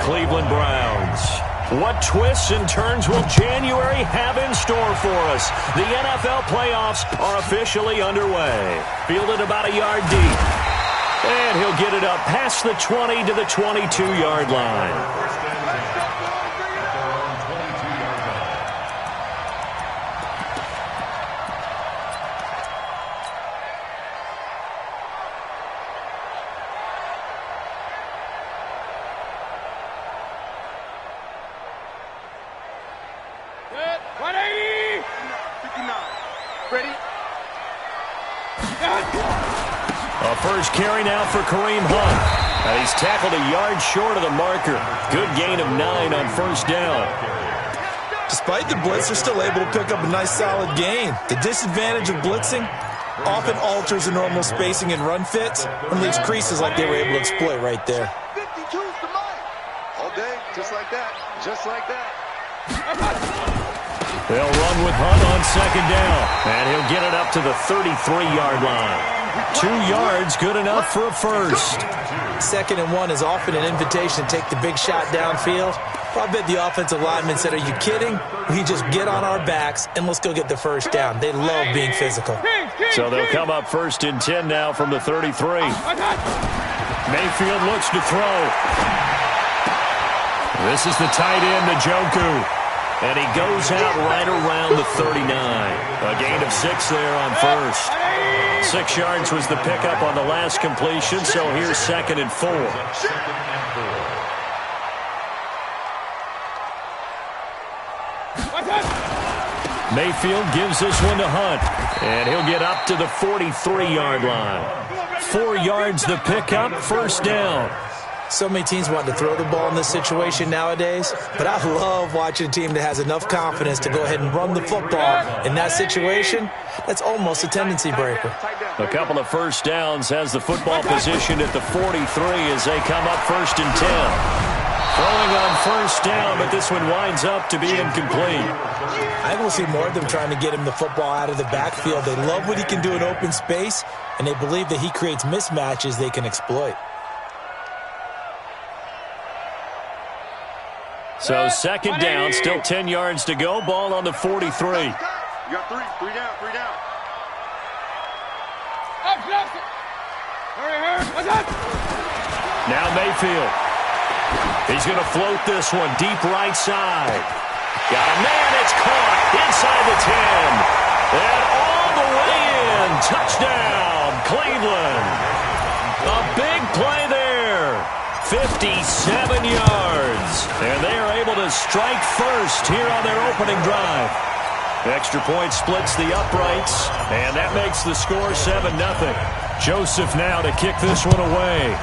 Cleveland Browns. What twists and turns will January have in store for us? The NFL playoffs are officially underway. Fielded about a yard deep. And he'll get it up past the 20 to the 22-yard line. A first carry now for Kareem Hunt. And he's tackled a yard short of the marker. Good gain of 9 on first down. Despite the blitz, they're still able to pick up a nice solid gain. The disadvantage of blitzing often alters the normal spacing and run fits and leaves creases like they were able to exploit right there. 52's the money. All day, just like that. Just like that. They'll run with Hunt on second down. And he'll get it up to the 33-yard line. 2 yards, good enough for a first. 2nd and 1 is often an invitation to take the big shot downfield. I bet the offensive lineman said, are you kidding? We just get on our backs and let's go get the first down. They love being physical. So they'll come up 1st and 10 now from the 33. Mayfield looks to throw. This is the tight end, Njoku. And he goes out right around the 39. A gain of 6 there on first. 6 yards was the pickup on the last completion, so here's 2nd and 4. Mayfield gives this one to Hunt, and he'll get up to the 43-yard line. 4 yards the pickup, first down. So many teams want to throw the ball in this situation nowadays, but I love watching a team that has enough confidence to go ahead and run the football. In that situation, that's almost a tendency breaker. A couple of first downs has the football position at the 43 as they come up 1st and 10. Throwing on first down, but this one winds up to be incomplete. I will see more of them trying to get him the football out of the backfield. They love what he can do in open space, and they believe that he creates mismatches they can exploit. So 2nd down, still 10 yards to go. Ball on the 43. You got 3 down, 3 down. Now Mayfield. He's going to float this one deep right side. Got a man, it's caught inside the 10. And all the way in. Touchdown, Cleveland. A big play there. 57 yards. And they are able to strike first here on their opening drive. Extra point splits the uprights, and that makes the score 7-0. Joseph now to kick this one away.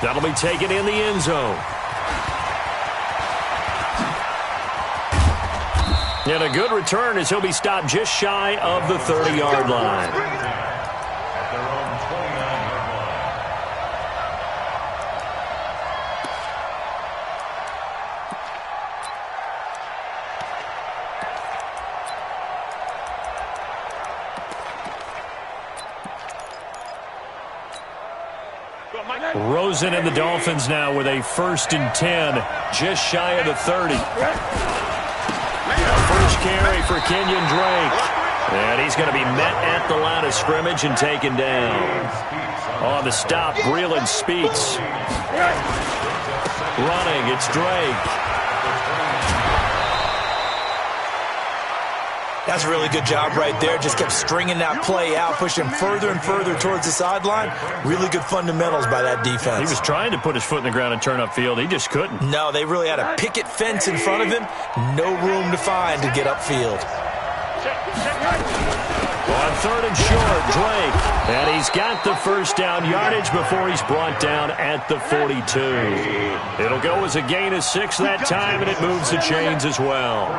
That'll be taken in the end zone. And a good return as he'll be stopped just shy of the 30-yard line. Rosen and the Dolphins now with a 1st and 10, just shy of the 30. First carry for Kenyon Drake. And he's going to be met at the line of scrimmage and taken down. On the stop, Breeland Speaks. Running, it's Drake. That's a really good job right there. Just kept stringing that play out, pushing him further and further towards the sideline. Really good fundamentals by that defense. He was trying to put his foot in the ground and turn upfield. He just couldn't. No, they really had a picket fence in front of him. No room to find to get upfield. On 3rd and short, Drake. And he's got the first down yardage before he's brought down at the 42. It'll go as a gain of 6 that time, and it moves the chains as well.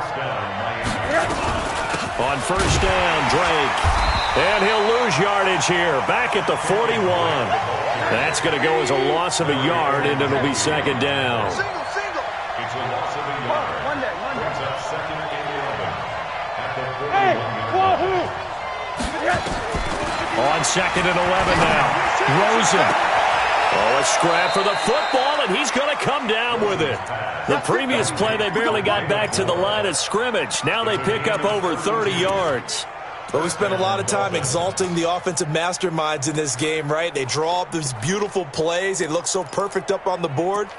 On first down, Drake. And he'll lose yardage here. Back at the 41. That's going to go as a loss of a yard, and it'll be 2nd down. On 2nd and 11 now. Rosen. Oh, a scrap for the football, and he's going to come down with it. The previous play, they barely got back to the line of scrimmage. Now they pick up over 30 yards. But we spent a lot of time exalting the offensive masterminds in this game, right? They draw up these beautiful plays. They look so perfect up on the board.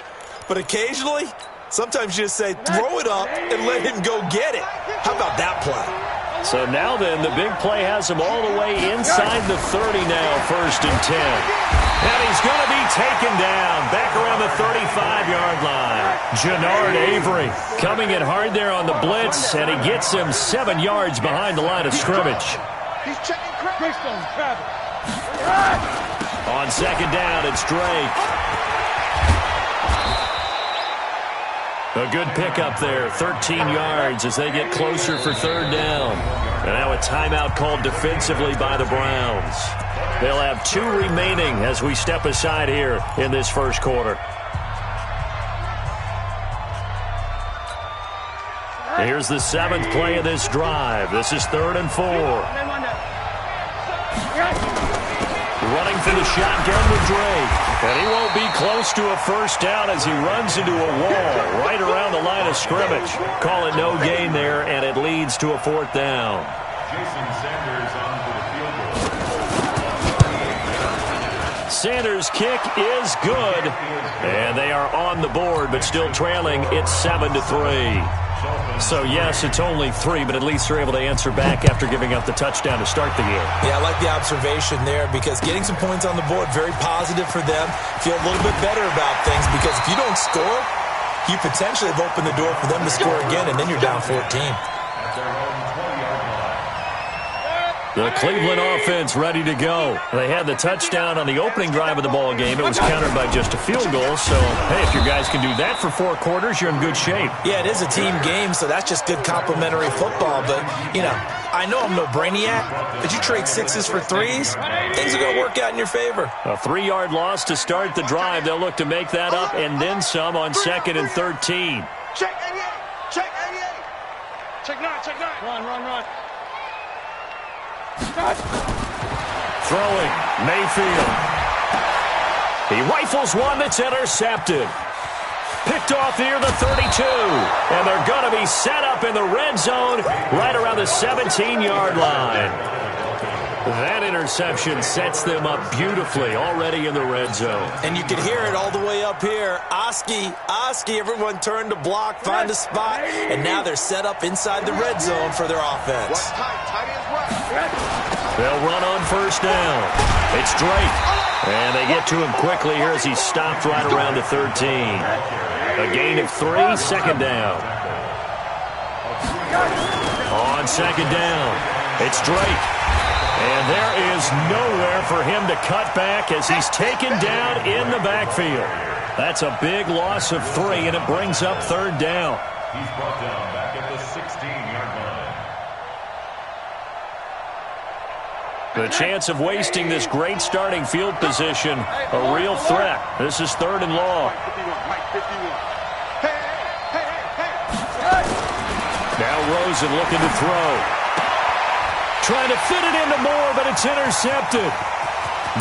But occasionally, sometimes you just say, throw it up and let him go get it. How about that play? So now then, the big play has him all the way inside the 30 now, 1st and 10. And he's going to be taken down back around the 35-yard line. Jannard Avery coming in hard there on the blitz, and he gets him 7 yards behind the line of scrimmage. He's checking Kravis. On 2nd down, it's Drake. A good pickup there, 13 yards as they get closer for 3rd down. And now a timeout called defensively by the Browns. They'll have 2 remaining as we step aside here in this 1st quarter. Here's the 7th play of this drive. This is 3rd and 4. Running for the shotgun with Drake. And he won't be close to a 1st down as he runs into a wall right around the line of scrimmage. Call it no gain there, and it leads to a 4th down. Sanders' kick is good. And they are on the board, but still trailing. It's 7-3. So, yes, it's only 3, but at least they're able to answer back after giving up the touchdown to start the game. Yeah, I like the observation there because getting some points on the board, very positive for them. Feel a little bit better about things because if you don't score, you potentially have opened the door for them to score again, and then you're down 14. The Cleveland offense ready to go. They had the touchdown on the opening drive of the ball game. It was countered by just a field goal. So, hey, if your guys can do that for 4 quarters, you're in good shape. Yeah, it is a team game, so that's just good complimentary football. But, you know, I know I'm no brainiac, but you trade 6s for 3s, things are going to work out in your favor. A 3-yard loss to start the drive. They'll look to make that up and then some on 2nd and 13. Check 88. Check 88. Check 9. Check 9. Run. Throwing, Mayfield. He rifles one that's intercepted. Picked off near the 32. And they're going to be set up in the red zone right around the 17-yard line. That interception sets them up beautifully already in the red zone. And you can hear it all the way up here. Oski, everyone turned to block, find a spot, and now they're set up inside the red zone for their offense. They'll run on 1st down. It's Drake. And they get to him quickly here as he's stopped right around the 13. A gain of 3, 2nd down. On 2nd down, it's Drake. And there is nowhere for him to cut back as he's taken down in the backfield. That's a big loss of 3, and it brings up 3rd down. He's brought down back at the 16-yard line. The chance of wasting this great starting field position, a real threat. This is 3rd and long. Now Rosen looking to throw. Trying to fit it into Moore, but it's intercepted.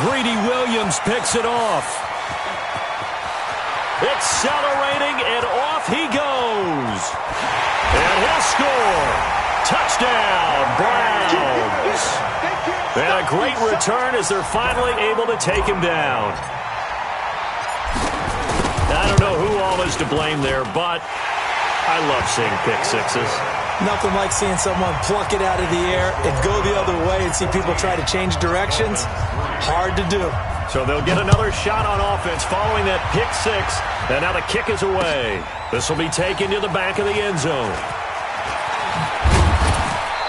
Greedy Williams picks it off. Accelerating, and off he goes. And he'll score. Touchdown, Browns. And a great return as they're finally able to take him down. I don't know who all is to blame there, but I love seeing pick sixes. Nothing like seeing someone pluck it out of the air and go the other way and see people try to change directions. Hard to do. So they'll get another shot on offense following that pick 6. And now the kick is away. This will be taken to the back of the end zone.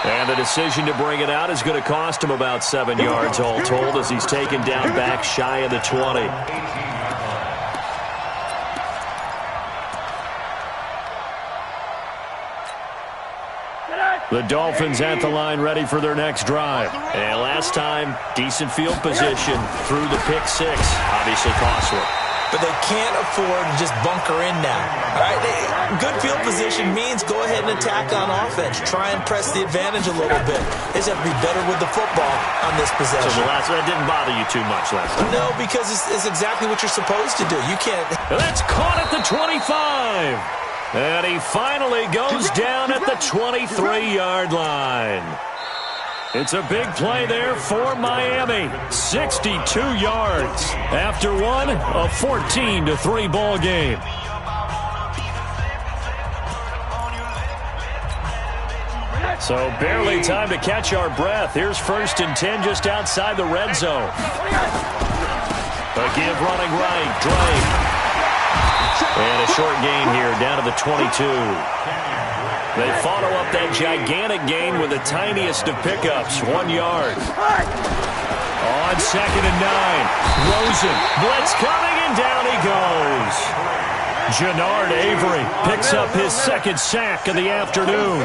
And the decision to bring it out is going to cost him about 7 yards all told as he's taken down back shy of the 20. The Dolphins at the line ready for their next drive. And last time, decent field position through the pick 6. Obviously costly. but they can't afford to just bunker in now. All right, good field position means go ahead and attack on offense. Try and press the advantage a little bit. They just have to be better with the football on this possession. So that didn't bother you too much last time? No, because it's exactly what you're supposed to do. You can't. That's caught at the 25. And he finally goes down at the 23-yard line. It's a big play there for Miami. 62 yards after one, a 14-3 ball game. So barely time to catch our breath. Here's 1st and 10 just outside the red zone. A give running right, Drake. And a short gain here down to the 22. They follow up that gigantic gain with the tiniest of pickups, 1 yard. On 2nd and 9, Rosen, blitz coming, and down he goes. Jannard Avery picks up his 2nd sack of the afternoon.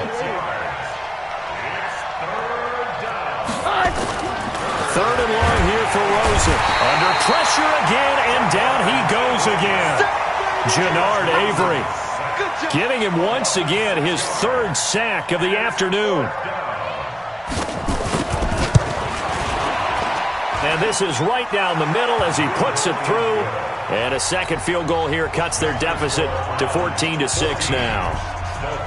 3rd and long here for Rosen. Under pressure again, and down he goes again. Jannard Avery giving him once again his 3rd sack of the afternoon. And this is right down the middle as he puts it through. And a 2nd field goal here cuts their deficit to 14-6 now.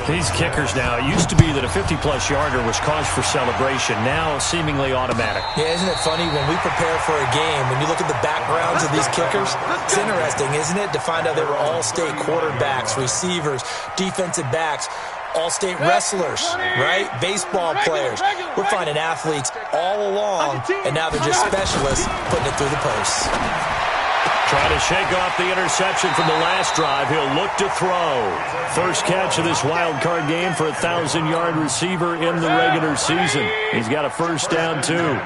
These kickers now, it used to be that a 50-plus yarder was cause for celebration. Now seemingly automatic. Yeah, isn't it funny when we prepare for a game, when you look at the backgrounds of these kickers, it's interesting, isn't it, to find out they were all-state quarterbacks, receivers, defensive backs, all-state wrestlers, right? Baseball players. We're finding athletes all along, and now they're just specialists putting it through the posts. Trying to shake off the interception from the last drive. He'll look to throw. First catch of this wild card game for a 1,000-yard receiver in the regular season. He's got a 1st down, too.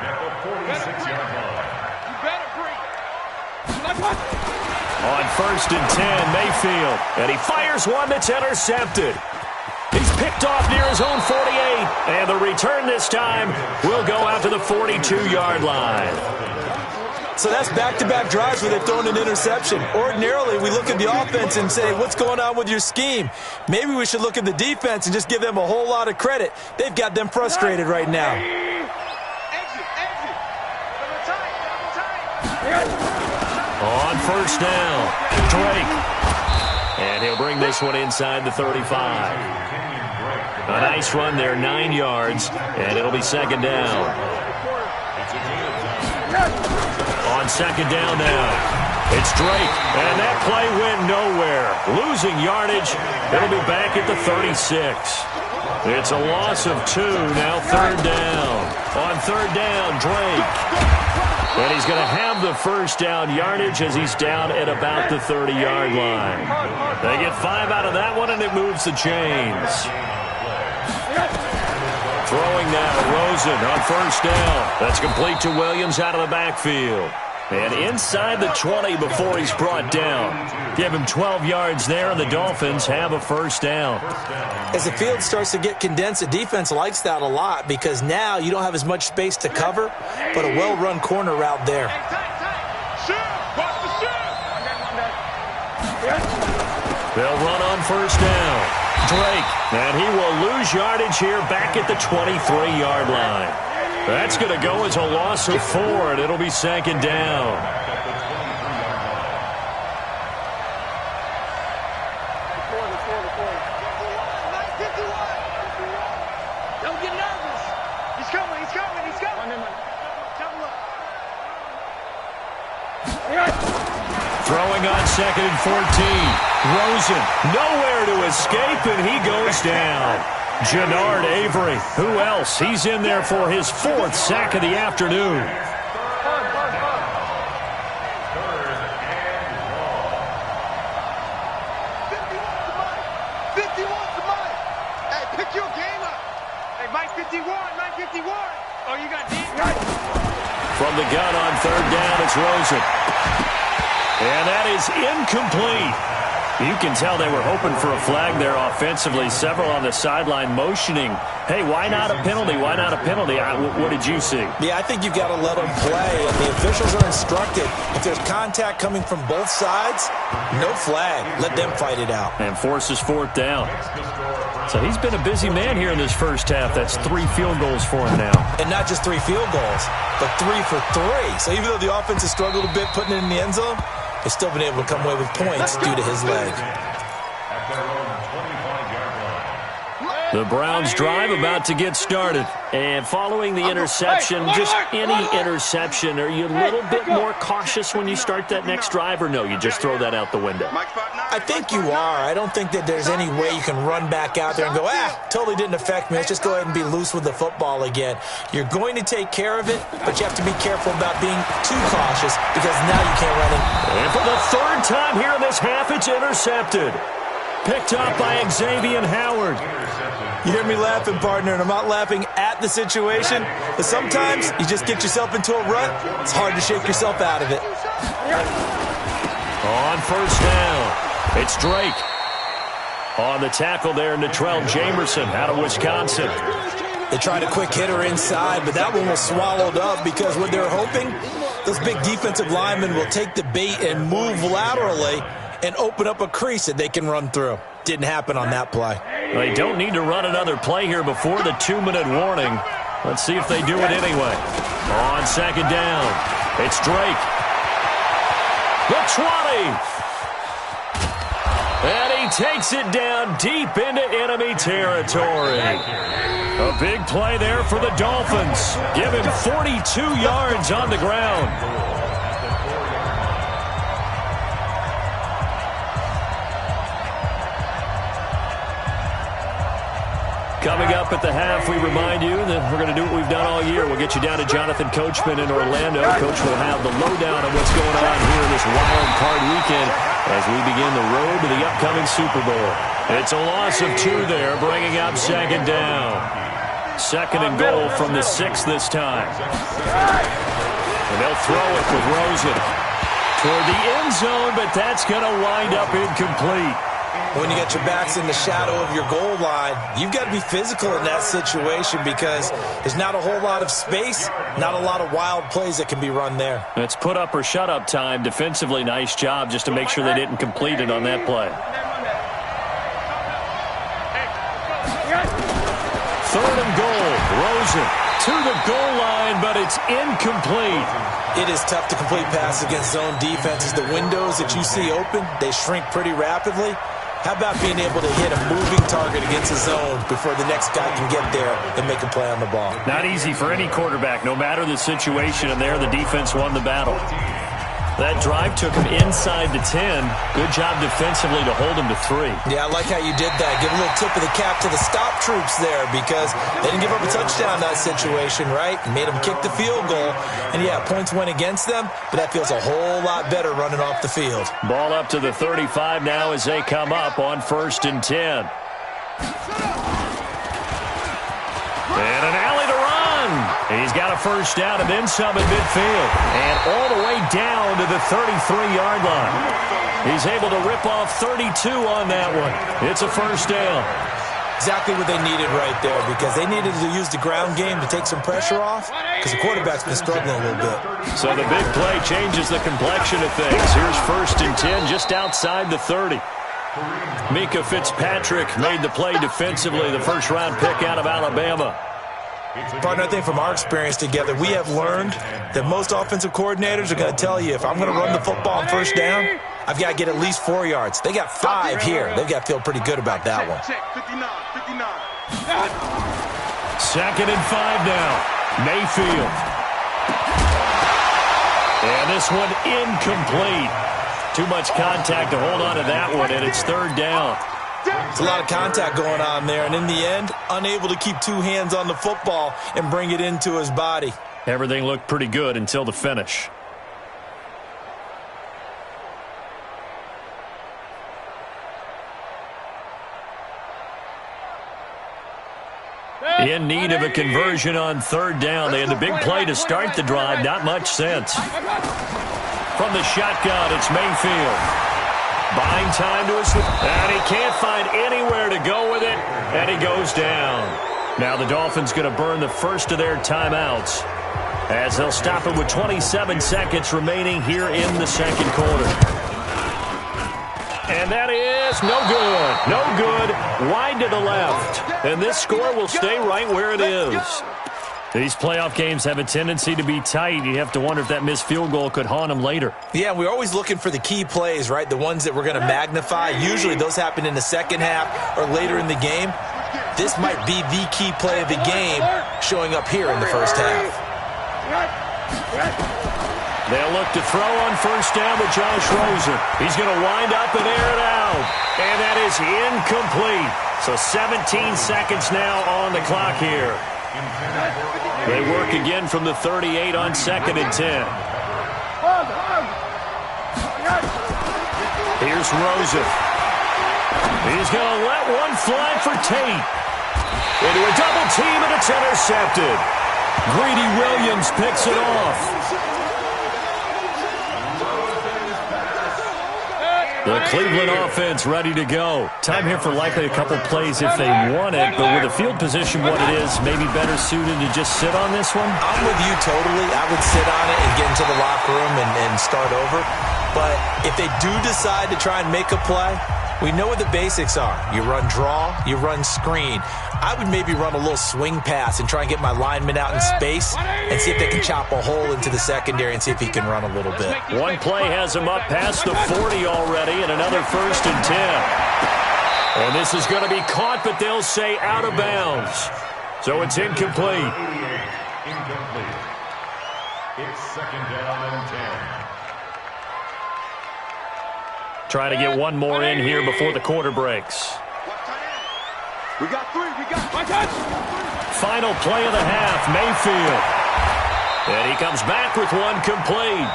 On 1st and 10, Mayfield. And he fires one that's intercepted. He's picked off near his own 48. And the return this time will go out to the 42-yard line. So that's back-to-back drives where they've thrown an interception. Ordinarily, we look at the offense and say, what's going on with your scheme? Maybe we should look at the defense and just give them a whole lot of credit. They've got them frustrated right now. On 1st down, Drake. And he'll bring this one inside the 35. A nice run there, 9 yards, and it'll be 2nd down. On 2nd down now, it's Drake, and that play went nowhere. Losing yardage, it'll be back at the 36. It's a loss of 2, now 3rd down. On 3rd down, Drake. And he's going to have the 1st down yardage as he's down at about the 30-yard line. They get 5 out of that one, and it moves the chains. Throwing now, Rosen on 1st down. That's complete to Williams out of the backfield. And inside the 20 before he's brought down. Give him 12 yards there, and the Dolphins have a 1st down. As the field starts to get condensed, the defense likes that a lot because now you don't have as much space to cover, but a well-run corner route there. They'll run on 1st down. Drake, and he will lose yardage here back at the 23-yard line. That's going to go as a loss of 4, and it'll be 2nd down. Don't get nervous. He's coming. Throwing on 2nd and 14. Rosen, nowhere to escape, and he goes down. Jannard Avery, who else? He's in there for his 4th sack of the afternoon. Hey, pick your game up. Hey, Mike 51. Oh, you got deep. From the gun on 3rd down, it's Rosen. And that is incomplete. You can tell they were hoping for a flag there offensively. Several on the sideline motioning, hey, why not a penalty? Why not a penalty? What did you see? Yeah, I think you've got to let them play. And the officials are instructed, if there's contact coming from both sides, no flag. Let them fight it out. And forces fourth down. So he's been a busy man here in this first half. That's 3 field goals for him now. And not just 3 field goals, but 3 for 3. So even though the offense has struggled a bit putting it in the end zone, they've still been able to come away with points due to his leg. The Browns drive about to get started. And following the interception, just any interception, are you a little bit more cautious when you start that next drive, or no, you just throw that out the window? I think you are. I don't think that there's any way you can run back out there and go, totally didn't affect me. Let's just go ahead and be loose with the football again. You're going to take care of it, but you have to be careful about being too cautious because now you can't run it. And for the 3rd time here in this half, it's intercepted. Picked up by Xavier Howard. You hear me laughing, partner, and I'm not laughing at the situation, but sometimes you just get yourself into a rut. It's hard to shake yourself out of it. On first down, it's Drake. On the tackle there, Natrell Jamerson out of Wisconsin. They tried a quick hitter inside, but that one was swallowed up because what they're hoping, those big defensive linemen will take the bait and move laterally and open up a crease that they can run through. Didn't happen on that play. They don't need to run another play here before the 2-minute warning. Let's see if they do it anyway. On second down, it's Drake. The 20. And he takes it down deep into enemy territory. A big play there for the Dolphins. Give him 42 yards on the ground. Coming up at the half, we remind you that we're going to do what we've done all year. We'll get you down to Jonathan Coachman in Orlando. Coach will have the lowdown on what's going on here in this wild card weekend as we begin the road to the upcoming Super Bowl. It's a loss of 2 there, bringing up second down. 2nd and goal from the 6 this time. And they'll throw it with Rosen toward the end zone, but that's going to wind up incomplete. When you get your backs in the shadow of your goal line, you've got to be physical in that situation because there's not a whole lot of space, not a lot of wild plays that can be run there. It's put up or shut up time. Defensively, nice job just to make sure they didn't complete it on that play. 3rd and goal. Rosen to the goal line, but it's incomplete. It is tough to complete passes against zone defenses. The windows that you see open, they shrink pretty rapidly. How about being able to hit a moving target against a zone before the next guy can get there and make a play on the ball? Not easy for any quarterback, no matter the situation, and there the defense won the battle. That drive took him inside the 10. Good job defensively to hold him to 3. Yeah, I like how you did that. Give a little tip of the cap to the stop troops there because they didn't give up a touchdown in that situation, right? Made them kick the field goal. And, yeah, points went against them, but that feels a whole lot better running off the field. Ball up to the 35 now as they come up on 1st and 10. And an alley to run. He's got a first down and then some in midfield. And all the way down to the 33-yard line. He's able to rip off 32 on that one. It's a first down. Exactly what they needed right there because they needed to use the ground game to take some pressure off because the quarterback's been struggling a little bit. So the big play changes the complexion of things. Here's 1st and 10 just outside the 30. Mika Fitzpatrick made the play defensively, the first-round pick out of Alabama. Partner, I think from our experience together, we have learned that most offensive coordinators are going to tell you, if I'm going to run the football on first down, I've got to get at least 4 yards. They got 5 here. They've got to feel pretty good about that one. 2nd and 5 now. Mayfield. And this one incomplete. Too much contact to hold on to that one, and it's 3rd down. There's a lot of contact going on there, and in the end, unable to keep 2 hands on the football and bring it into his body. Everything looked pretty good until the finish. In need of a conversion on 3rd down. They had the big play to start the drive. Not much sense. From the shotgun, it's Mayfield. Buying time to his... And he can't find anywhere to go with it, and he goes down. Now the Dolphins going to burn the first of their timeouts as they'll stop it with 27 seconds remaining here in the second quarter. And that is no good. No good. Wide to the left. And this score will stay right where it is. These playoff games have a tendency to be tight. You have to wonder if that missed field goal could haunt them later. Yeah, we're always looking for the key plays, right? The ones that we're going to magnify. Usually those happen in the second half or later in the game. This might be the key play of the game showing up here in the first half. They'll look to throw on first down with Josh Rosen. He's going to wind up and air it out. And that is incomplete. So 17 seconds now on the clock here. They work again from the 38 on 2nd and 10. Here's Rosen. He's going to let one fly for Tate. Into a double team, and it's intercepted. Greedy Williams picks it off. The Cleveland offense ready to go. Time here for likely a couple plays if they want it, but with the field position what it is, maybe better suited to just sit on this one? I'm with you totally. I would sit on it and get into the locker room and start over. But if they do decide to try and make a play, we know what the basics are. You run draw, you run screen. I would maybe run a little swing pass and try and get my lineman out in space and see if they can chop a hole into the secondary and see if he can run a little bit. One play has him up past the 40 already, and another 1st and 10. And this is going to be caught, but they'll say out of bounds. So it's incomplete. Incomplete. It's 2nd down and 10. Try to get one more in here before the quarter breaks. We got 3. We got 5. Final play of the half, Mayfield. And he comes back with one complete.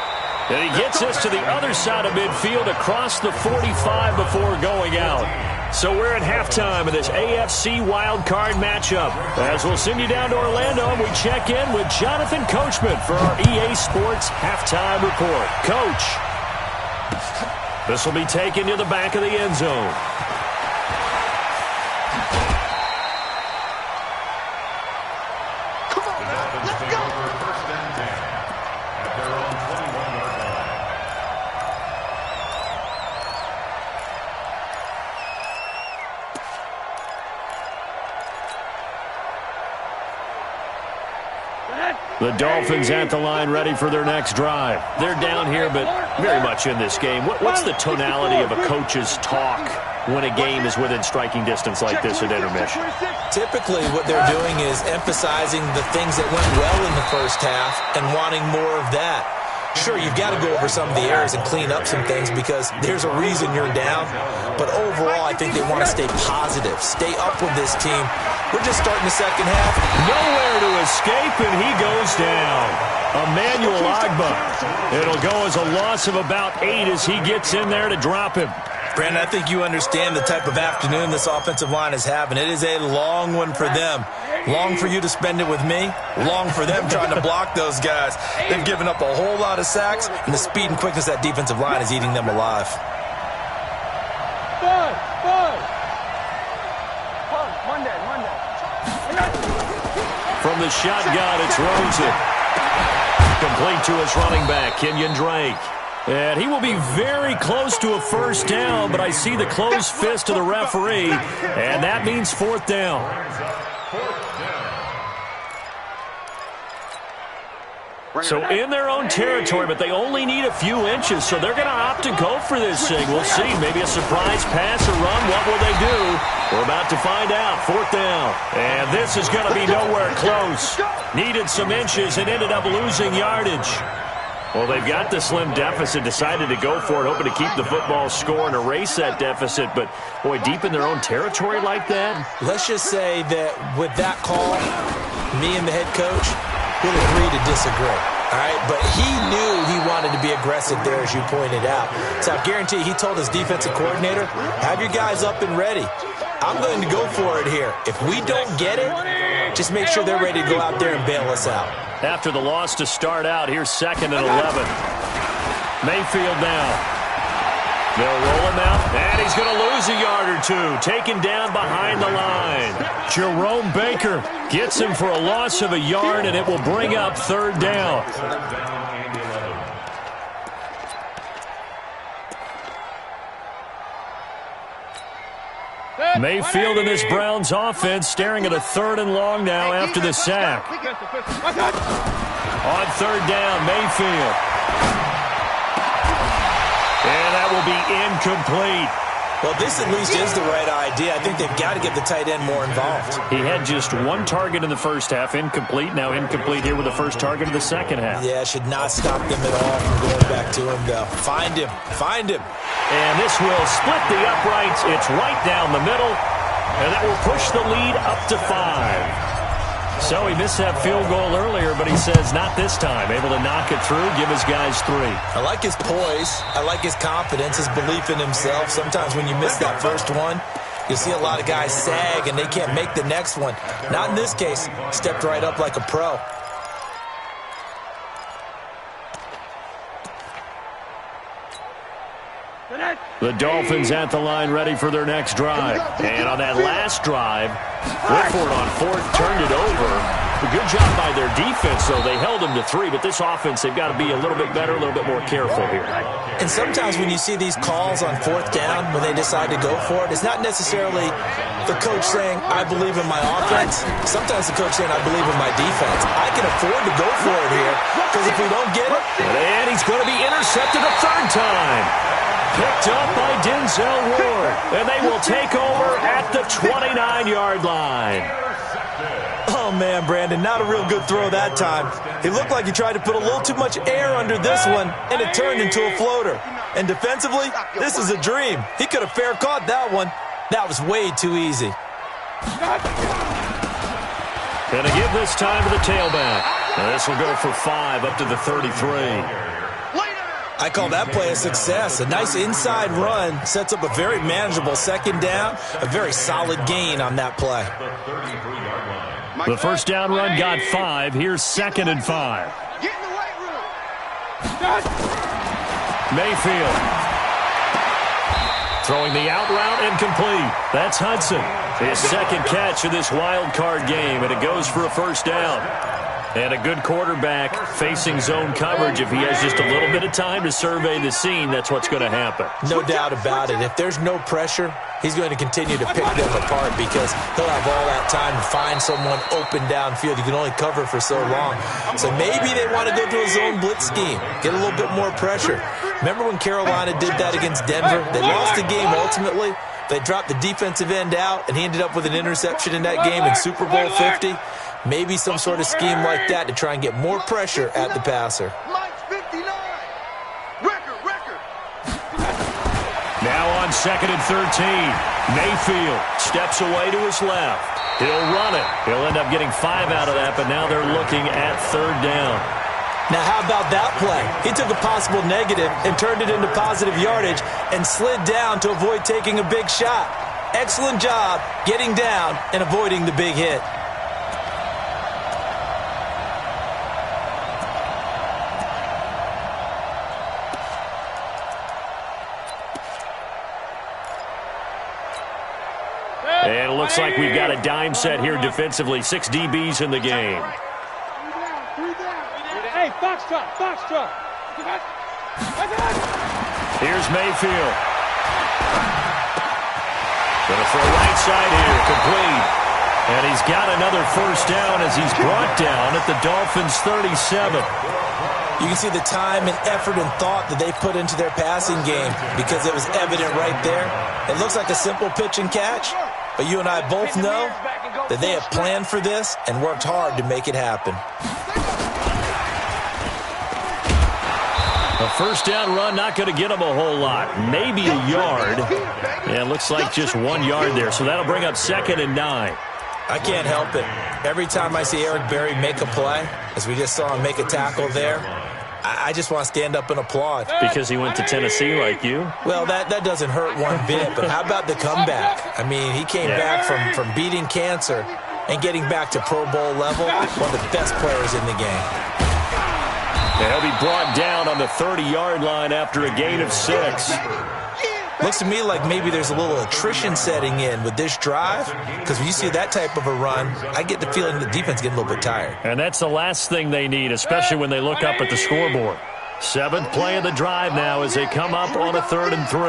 And he gets us to the other side of midfield across the 45 before going out. So we're at halftime of this AFC wildcard matchup. As we'll send you down to Orlando, and we check in with Jonathan Coachman for our EA Sports Halftime Report. Coach. This will be taken to the back of the end zone. Come on, man. Let's go. 1st and 10 at their own 21-yard line. The Dolphins at the line ready for their next drive. They're down here, but very much in this game. What's the tonality of a coach's talk when a game is within striking distance like this at intermission? Typically what they're doing is emphasizing the things that went well in the first half and wanting more of that. Sure, you've got to go over some of the errors and clean up some things because there's a reason you're down. But overall, I think they want to stay positive, stay up with this team. We're just starting the second half. Nowhere to escape, and he goes down. Emmanuel Agba. It'll go as a loss of about 8 as he gets in there to drop him. Brandon, I think you understand the type of afternoon this offensive line is having. It is a long one for them. Long for you to spend it with me. Long for them trying to block those guys. They've given up a whole lot of sacks, and the speed and quickness of that defensive line is eating them alive. From the shotgun, it's Rosen. Complete to his running back, Kenyon Drake. And he will be very close to a first down, but I see the closed fist of the referee, and that means 4th down. So in their own territory, but they only need a few inches, so they're going to opt to go for this thing. We'll see. Maybe a surprise pass or run. What will they do? We're about to find out. 4th down. And this is going to be nowhere close. Needed some inches and ended up losing yardage. Well, they've got the slim deficit, decided to go for it, hoping to keep the football score and erase that deficit. But, boy, deep in their own territory like that? Let's just say that with that call, me and the head coach will agree to disagree. All right, but he knew he wanted to be aggressive there, as you pointed out. So I guarantee he told his defensive coordinator, have your guys up and ready. I'm going to go for it here. If we don't get it, just make sure they're ready to go out there and bail us out. After the loss to start out, here's 2nd and 11. Mayfield now. They'll roll him out, and he's going to lose a yard or two, taken down behind the line. Jerome Baker gets him for a loss of a yard, and it will bring up third down. Mayfield and this Browns offense staring at a third and long now after the sack. On third down, Mayfield. And that will be incomplete. Well, this at least is the right idea. I think they've got to get the tight end more involved. He had just one target in the first half, incomplete. Now incomplete here with the first target of the second half. Yeah, should not stop them at all from going back to him, though. Find him. Find him. And this will split the uprights. It's right down the middle. And that will push the lead up to 5. So he missed that field goal earlier, but he says not this time. Able to knock it through, give his guys 3. I like his poise. I like his confidence, his belief in himself. Sometimes when you miss that first one, you'll see a lot of guys sag and they can't make the next one. Not in this case. Stepped right up like a pro. The Dolphins at the line ready for their next drive. And on that last drive, Whitford on fourth turned it over. A good job by their defense, though. They held them to 3, but this offense, they've got to be a little bit better, a little bit more careful here. And sometimes when you see these calls on fourth down, when they decide to go for it, it's not necessarily the coach saying, I believe in my offense. Sometimes the coach saying, I believe in my defense. I can afford to go for it here, because if we don't get it... And he's going to be intercepted a third time. Picked up by Denzel Ward. And they will take over at the 29-yard line. Oh, man, Brandon, not a real good throw that time. It looked like he tried to put a little too much air under this one, and it turned into a floater. And defensively, this is a dream. He could have fair caught that one. That was way too easy. Going to give this time to the tailback. Now this will go for 5 up to the 33. I call that play a success. A nice inside run sets up a very manageable second down, a very solid gain on that play. The first down run got 5. Here's 2nd and 5. Get in the weight room. Mayfield. Throwing the out route incomplete. That's Hudson. His second catch of this wild card game, and it goes for a first down. And a good quarterback facing zone coverage. If he has just a little bit of time to survey the scene, that's what's going to happen. No doubt about it. If there's no pressure, he's going to continue to pick them apart because he'll have all that time to find someone open downfield. You can only cover for so long. So maybe they want to go to a zone blitz scheme, get a little bit more pressure. Remember when Carolina did that against Denver? They lost the game ultimately. They dropped the defensive end out, and he ended up with an interception in that game in Super Bowl 50. Maybe some sort of scheme like that to try and get more pressure at the passer. Now on 2nd and 13. Mayfield steps away to his left. He'll run it. He'll end up getting 5 out of that, but now they're looking at third down. Now, how about that play? He took a possible negative and turned it into positive yardage and slid down to avoid taking a big shot. Excellent job getting down and avoiding the big hit. And it looks like we've got a dime set here defensively. 6 DBs in the game. Hey, Foxtrot, Foxtrot. Here's Mayfield. Going to throw right side here, complete. And he's got another first down as he's brought down at the Dolphins' 37. You can see the time and effort and thought that they put into their passing game because it was evident right there. It looks like a simple pitch and catch, but you and I both know that they have planned for this and worked hard to make it happen. A first down run, not going to get him a whole lot. Maybe a yard. Yeah, it looks like just 1 yard there, so that'll bring up 2nd and 9. I can't help it. Every time I see Eric Berry make a play, as we just saw him make a tackle there, I just want to stand up and applaud. Because he went to Tennessee like you? Well, that doesn't hurt one bit, but how about the comeback? I mean, he came back from beating cancer and getting back to Pro Bowl level, one of the best players in the game. And he'll be brought down on the 30-yard line after a gain of 6. Looks to me like maybe there's a little attrition setting in with this drive, because when you see that type of a run, I get the feeling the defense is getting a little bit tired. And that's the last thing they need, especially when they look up at the scoreboard. 7th play of the drive now as they come up on a 3rd and 3.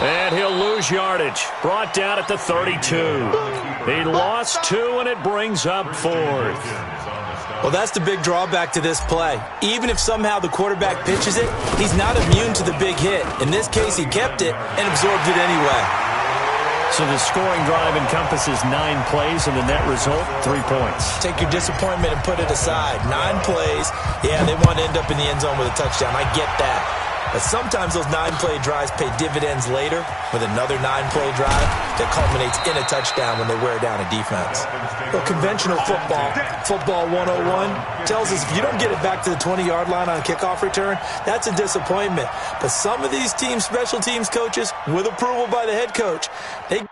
And he'll lose yardage. Brought down at the 32. He lost 2, and it brings up 4th. Well, that's the big drawback to this play. Even if somehow the quarterback pitches it, he's not immune to the big hit. In this case, he kept it and absorbed it anyway. So the scoring drive encompasses 9 plays, and the net result, 3 points. Take your disappointment and put it aside. 9 plays. Yeah, they want to end up in the end zone with a touchdown. I get that. But sometimes those 9-play drives pay dividends later with another 9-play drive that culminates in a touchdown when they wear down a defense. Well, conventional football 101, tells us if you don't get it back to the 20-yard line on a kickoff return, that's a disappointment. But some of these teams, special teams coaches, with approval by the head coach, they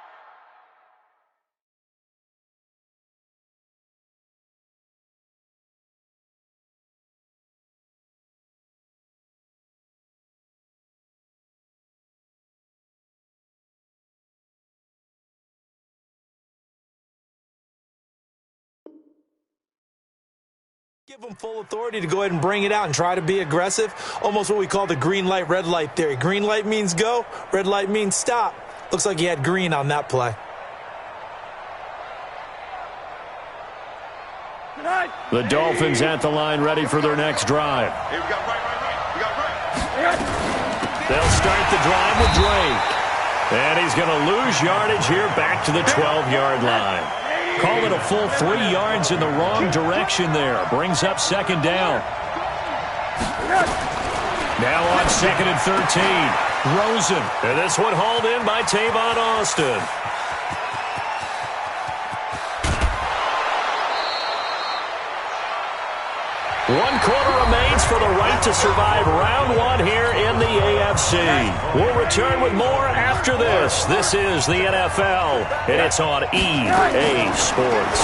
give them full authority to go ahead and bring it out and try to be aggressive. Almost what we call the green light, red light theory. Green light means go, red light means stop. Looks like he had green on that play. The Dolphins at the line ready for their next drive. They'll start the drive with Drake. And he's going to lose yardage here back to the 12-yard line. Call it a full 3 yards in the wrong direction there. Brings up 2nd down. Now on 2nd and 13. Rosen. And this one hauled in by Tavon Austin. One quarter remains for the right to survive round 1 here in the AFC. We'll return with more after this. This is the NFL, and it's on EA Sports.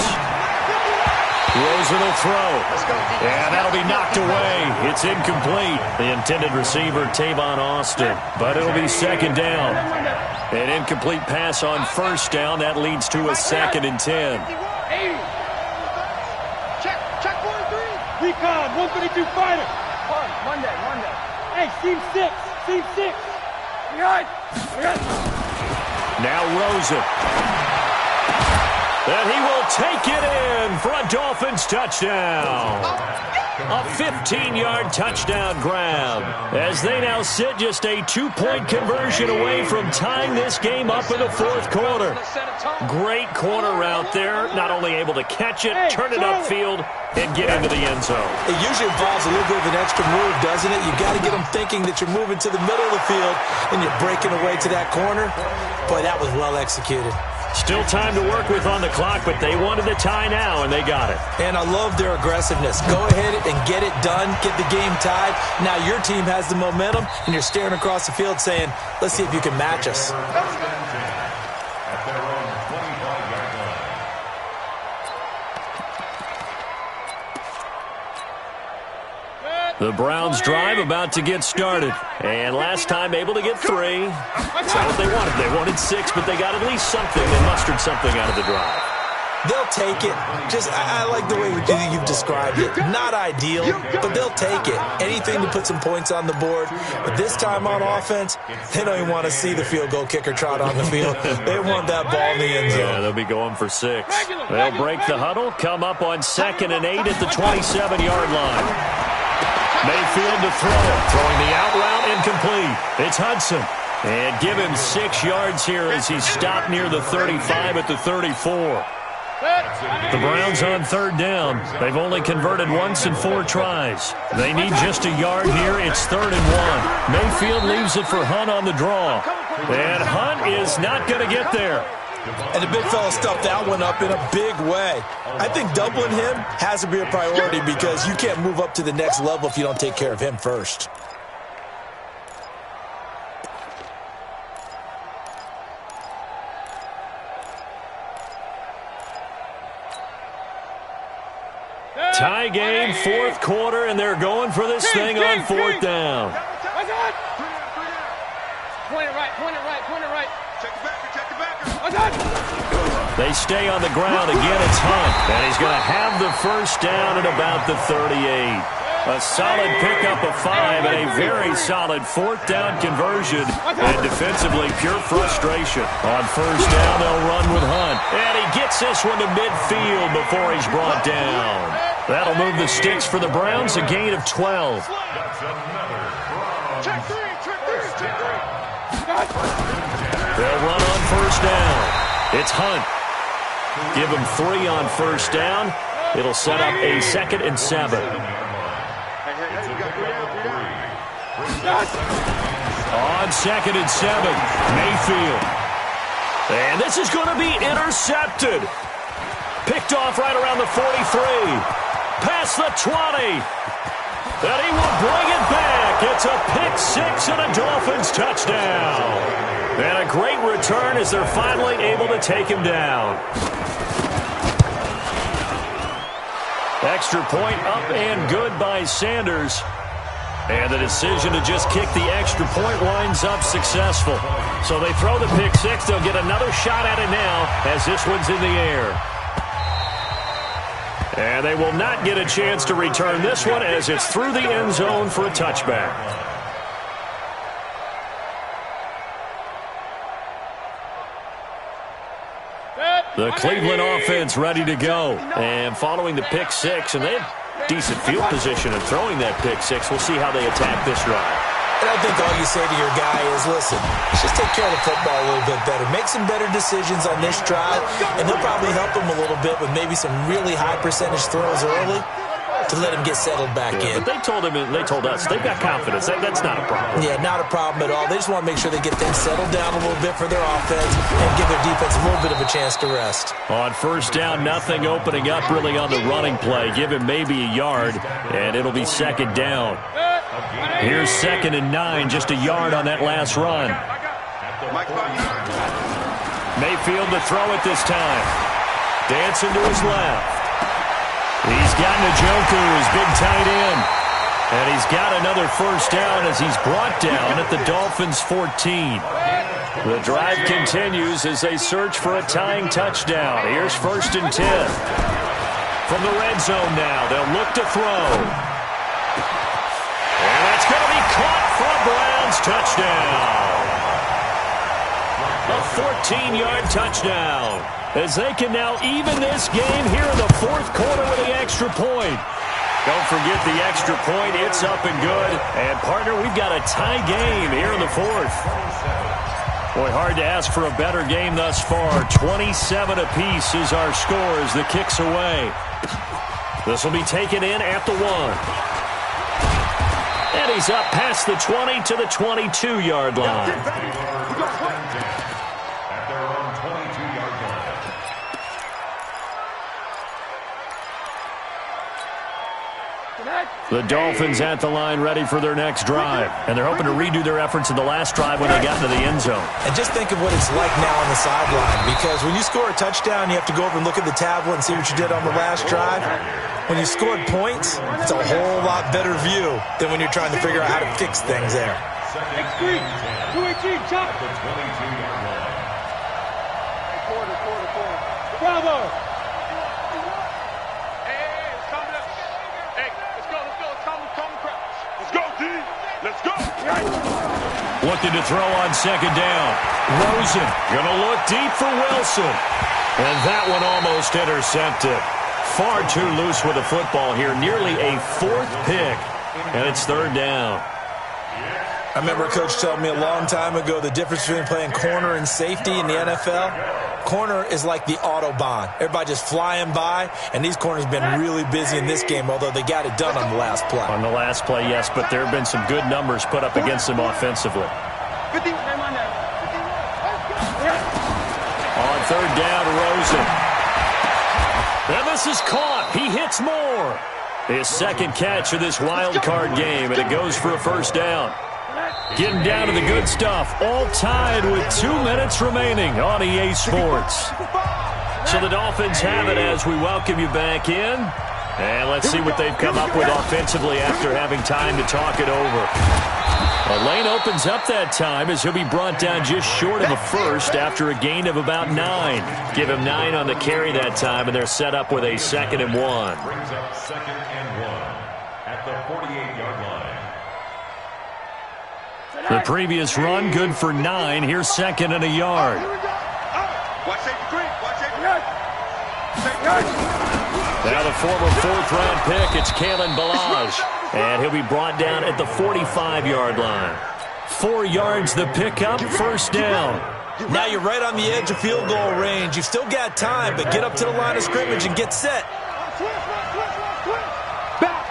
Rosen will throw, and that'll be knocked away. It's incomplete. The intended receiver, Tavon Austin, but it'll be 2nd down. An incomplete pass on 1st down. That leads to a 2nd and 10. Recon, 132 fighter. Monday. Hey, team 6. We got. Now Rosen. And he will take it in for a Dolphins touchdown. A 15-yard touchdown grab as they now sit just a 2-point conversion away from tying this game up in the 4th quarter. Great corner route there, not only able to catch it, turn it upfield, and get into the end zone. It usually involves a little bit of an extra move, doesn't it? You've got to get them thinking that you're moving to the middle of the field and you're breaking away to that corner. Boy, that was well executed. Still time to work with on the clock, but they wanted the tie now, and they got it. And I love their aggressiveness. Go ahead and get it done, get the game tied. Now your team has the momentum, and you're staring across the field saying, let's see if you can match us. The Browns drive about to get started. And last time able to get 3. That's not what they wanted. They wanted 6, but they got at least something. They mustered something out of the drive. They'll take it. I like the way you've described it. Not ideal, but they'll take it. Anything to put some points on the board. But this time on offense, they don't even want to see the field goal kicker trot on the field. They want that ball in the end zone. Yeah, they'll be going for 6. They'll break the huddle, come up on 2nd and 8 at the 27-yard line. Mayfield to throw. Throwing the out route incomplete. It's Hudson. And give him 6 yards here as he's stopped near the 35 at the 34. The Browns on 3rd down. They've only converted once in 4 tries. They need just a yard here. It's 3rd and 1. Mayfield leaves it for Hunt on the draw. And Hunt is not going to get there. And the big fella stuffed that one up in a big way. I think doubling him has to be a priority because you can't move up to the next level if you don't take care of him first. Tie game, fourth quarter, and they're going for this thing on fourth down. Point it right. Check the backer. They stay on the ground. Again, it's Hunt. And he's going to have the first down at about the 38. A solid pickup of 5 and a very solid fourth down conversion. And defensively, pure frustration. On first down, they'll run with Hunt. And he gets this one to midfield before he's brought down. That'll move the sticks for the Browns, a gain of 12. Check three. They'll run on first down. It's Hunt. Give him 3 on first down. It'll set up a 2nd and 7. On 2nd and 7, Mayfield. And this is going to be intercepted. Picked off right around the 43. Past the 20. And he will bring it back. It's a pick-6 and a Dolphins touchdown. And a great return as they're finally able to take him down. Extra point up and good by Sanders. And the decision to just kick the extra point winds up successful. So they throw the pick-6. They'll get another shot at it now as this one's in the air. And they will not get a chance to return this one as it's through the end zone for a touchback. The Cleveland offense ready to go. And following the pick-6, and they have decent field position in throwing that pick-6. We'll see how they attack this drive. And I think all you say to your guy is, listen, let's just take care of the football a little bit better. Make some better decisions on this drive, and they'll probably help him a little bit with maybe some really high percentage throws early to let him get settled back in. But they told us, they've got confidence. That's not a problem. Yeah, not a problem at all. They just want to make sure they get things settled down a little bit for their offense and give their defense a little bit of a chance to rest. On first down, nothing opening up really on the running play. Give him maybe a yard, and it'll be 2nd down. Here's 2nd and 9, just a yard on that last run. Mayfield to throw it this time. Dancing to his left. He's got Njoku, his big tight end. And he's got another first down as he's brought down at the Dolphins' 14. The drive continues as they search for a tying touchdown. Here's 1st and 10. From the red zone now, they'll look to throw. And that's going to be caught for a Browns touchdown. A 14-yard touchdown. As they can now even this game here in the fourth quarter with the extra point. Don't forget the extra point. It's up and good. And, partner, we've got a tie game here in the fourth. Boy, hard to ask for a better game thus far. 27 apiece is our score as the kick's away. This will be taken in at the 1. And he's up past the 20 to the 22-yard line. The Dolphins at the line ready for their next drive. And they're hoping to redo their efforts in the last drive when they got into the end zone. And just think of what it's like now on the sideline. Because when you score a touchdown, you have to go over and look at the tablet and see what you did on the last drive. When you scored points, it's a whole lot better view than when you're trying to figure out how to fix things there. X3, 218, chop. Bravo. Looking to throw on 2nd down. Rosen going to look deep for Wilson. And that one almost intercepted. Far too loose with the football here. Nearly a 4th pick. And it's 3rd down. I remember a coach telling me a long time ago the difference between playing corner and safety in the NFL. Corner is like the Autobahn. Everybody just flying by, and these corners have been really busy in this game, although they got it done on the last play. On the last play, yes, but there have been some good numbers put up against them offensively. On 3rd down, Rosen. And this is caught. He hits more. His 2nd catch of this wild card game, and it goes for a 1st down. Getting down to the good stuff. All tied with 2 minutes remaining on EA Sports. So the Dolphins have it as we welcome you back in. And let's see what they've come up with offensively after having time to talk it over. A lane opens up that time as he'll be brought down just short of a first after a gain of about 9. Give him 9 on the carry that time, and they're set up with a 2nd and 1. Brings up 2nd and 1 at the 48-yard line. The previous run good for 9. Here's 2nd and a yard. Watch safety green. Watch safety green. Now the former 4th-round pick, it's Kalen Balaj. And he'll be brought down at the 45-yard line. 4 yards the pickup, first down. Now you're right on the edge of field goal range. You've still got time, but get up to the line of scrimmage and get set. Back.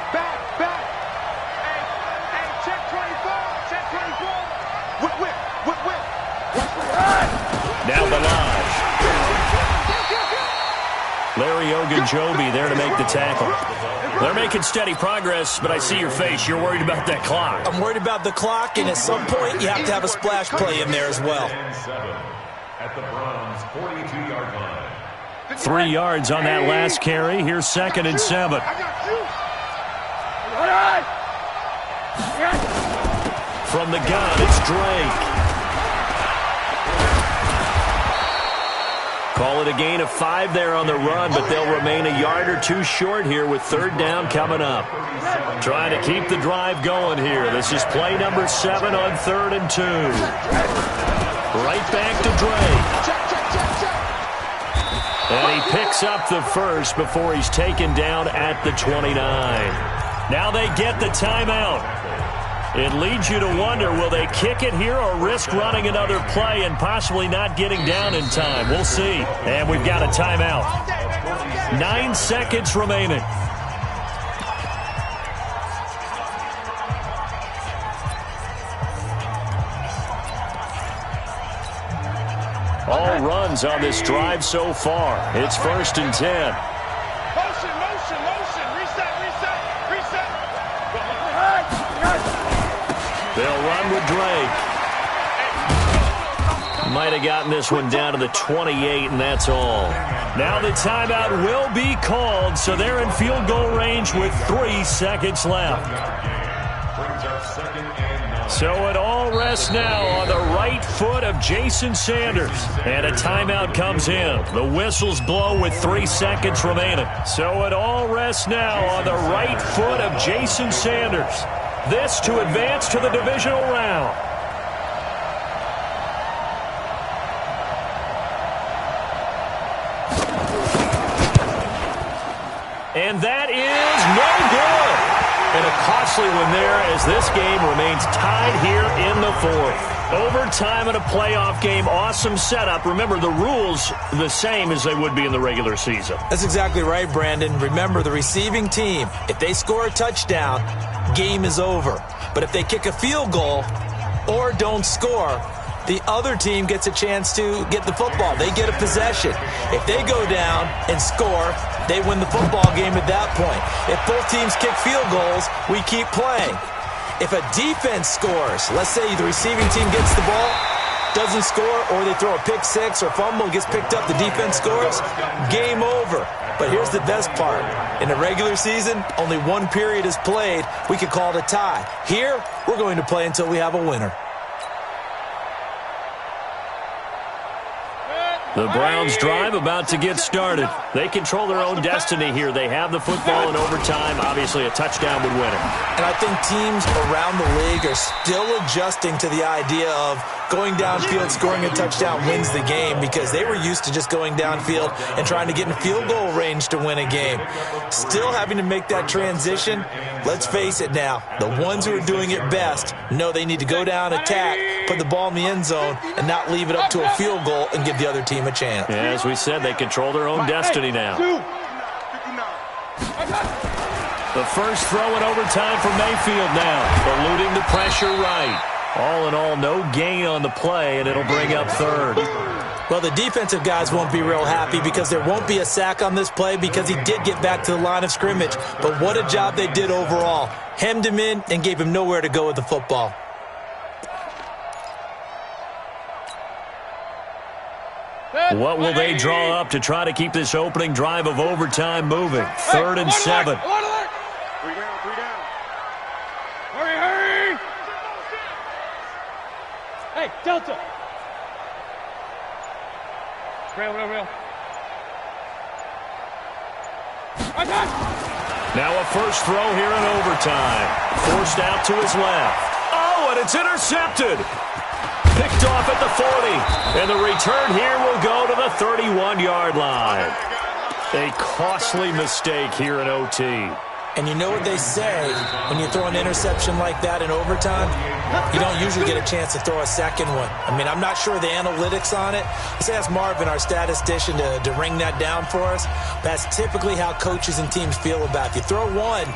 Hey, check 24. Whip. Now Balaj. Larry Ogunjobi there to make the tackle. They're making steady progress, but I see your face. You're worried about that clock. I'm worried about the clock, and at some point you have to have a splash play in there as well. At the Browns' 42-yard line. 3 yards on that last carry. Here's 2nd and 7. From the gun, it's Drake. Call it a gain of 5 there on the run, but they'll remain a yard or 2 short here with 3rd down coming up. Trying to keep the drive going here. This is play number 7 on 3rd and 2. Right back to Drake. And he picks up the first before he's taken down at the 29. Now they get the timeout. It leads you to wonder, will they kick it here or risk running another play and possibly not getting down in time? We'll see. And we've got a timeout. 9 seconds remaining. All runs on this drive so far. It's 1st and 10. Motion. Reset. They'll run with Drake. Might have gotten this one down to the 28, and that's all. Now the timeout will be called, so they're in field goal range with 3 seconds left. So it all rests now on the right foot of Jason Sanders. And a timeout comes in. The whistles blow with 3 seconds remaining. So it all rests now on the right foot of Jason Sanders. This to advance to the divisional round. And that is no good. And a costly one there as this game remains tied here in the 4th. Overtime in a playoff game, awesome setup. Remember, the rules the same as they would be in the regular season. That's exactly right, Brandon. Remember, the receiving team, if they score a touchdown, game is over. But if they kick a field goal or don't score, the other team gets a chance to get the football. They get a possession. If they go down and score, they win the football game at that point. If both teams kick field goals, we keep playing. If a defense scores, let's say the receiving team gets the ball, doesn't score, or they throw a pick six or fumble, gets picked up, the defense scores, game over. But here's the best part. In the regular season, only 1 period is played. We could call it a tie. Here, we're going to play until we have a winner. The Browns drive about to get started. They control their own destiny here. They have the football in overtime. Obviously, a touchdown would win it. And I think teams around the league are still adjusting to the idea of going downfield, scoring a touchdown wins the game, because they were used to just going downfield and trying to get in field goal range to win a game. Still having to make that transition. Let's face it now, the ones who are doing it best know they need to go down, attack, put the ball in the end zone, and not leave it up to a field goal and give the other team a chance. Yeah, as we said, they control their own destiny now. The first throw in overtime for Mayfield now, eluding the pressure right. All in all, no gain on the play, and it'll bring up 3rd. Well, the defensive guys won't be real happy because there won't be a sack on this play because he did get back to the line of scrimmage. But what a job they did overall. Hemmed him in and gave him nowhere to go with the football. What will they draw up to try to keep this opening drive of overtime moving? 3rd and 7. 3 down. Hurry! Hey, Delta! Real. Now a first throw here in overtime. Forced out to his left. Oh, and it's intercepted. Picked off at the 40. And the return here will go to the 31-yard line. A costly mistake here in OT. And you know what they say, when you throw an interception like that in overtime, you don't usually get a chance to throw a second one. I mean, I'm not sure the analytics on it. Let's ask Marvin, our statistician, to ring that down for us. That's typically how coaches and teams feel about it. If you throw one,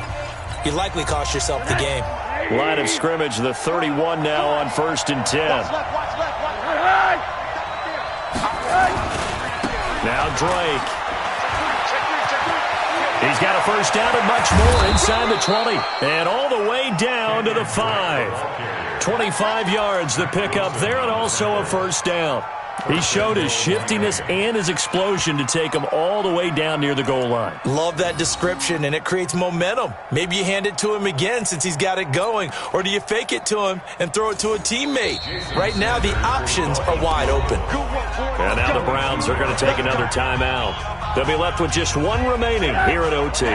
you likely cost yourself the game. Line of scrimmage, the 31 now on 1st and 10. Now Drake. He's got a first down and much more inside the 20. And all the way down to the 5. 25 yards the pickup there, and also a first down. He showed his shiftiness and his explosion to take him all the way down near the goal line. Love that description, and it creates momentum. Maybe you hand it to him again since he's got it going, or do you fake it to him and throw it to a teammate? Right now, the options are wide open. And now the Browns are going to take another timeout. They'll be left with just one remaining here at OT.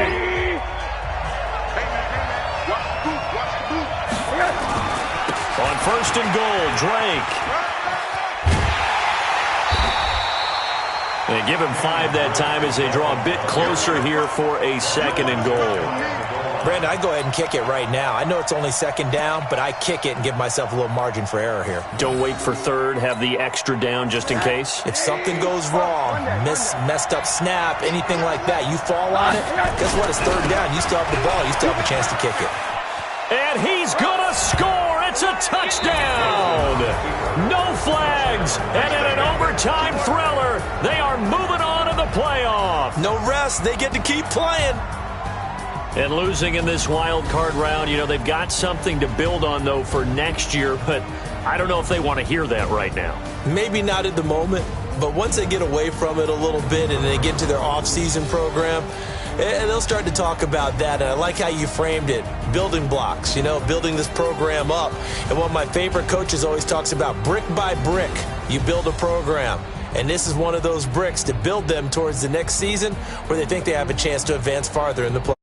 On 1st and goal, Drake. And give him 5 that time as they draw a bit closer here for a 2nd and goal. Brandon, I go ahead and kick it right now. I know it's only 2nd down, but I kick it and give myself a little margin for error here. Don't wait for 3rd. Have the extra down just in case. If something goes wrong, messed up snap, anything like that, you fall on it, guess what? It's 3rd down. You still have the ball. You still have a chance to kick it. And he's going to score. It's a touchdown. No flags. And in an overtime thriller, they are moving on to the playoff. No rest. They get to keep playing. And losing in this wild card round, you know, they've got something to build on, though, for next year. But I don't know if they want to hear that right now. Maybe not at the moment. But once they get away from it a little bit and they get to their off-season program, they'll start to talk about that. And I like how you framed it. Building blocks, you know, building this program up. And one of my favorite coaches always talks about brick by brick, you build a program. And this is one of those bricks to build them towards the next season where they think they have a chance to advance farther in the play.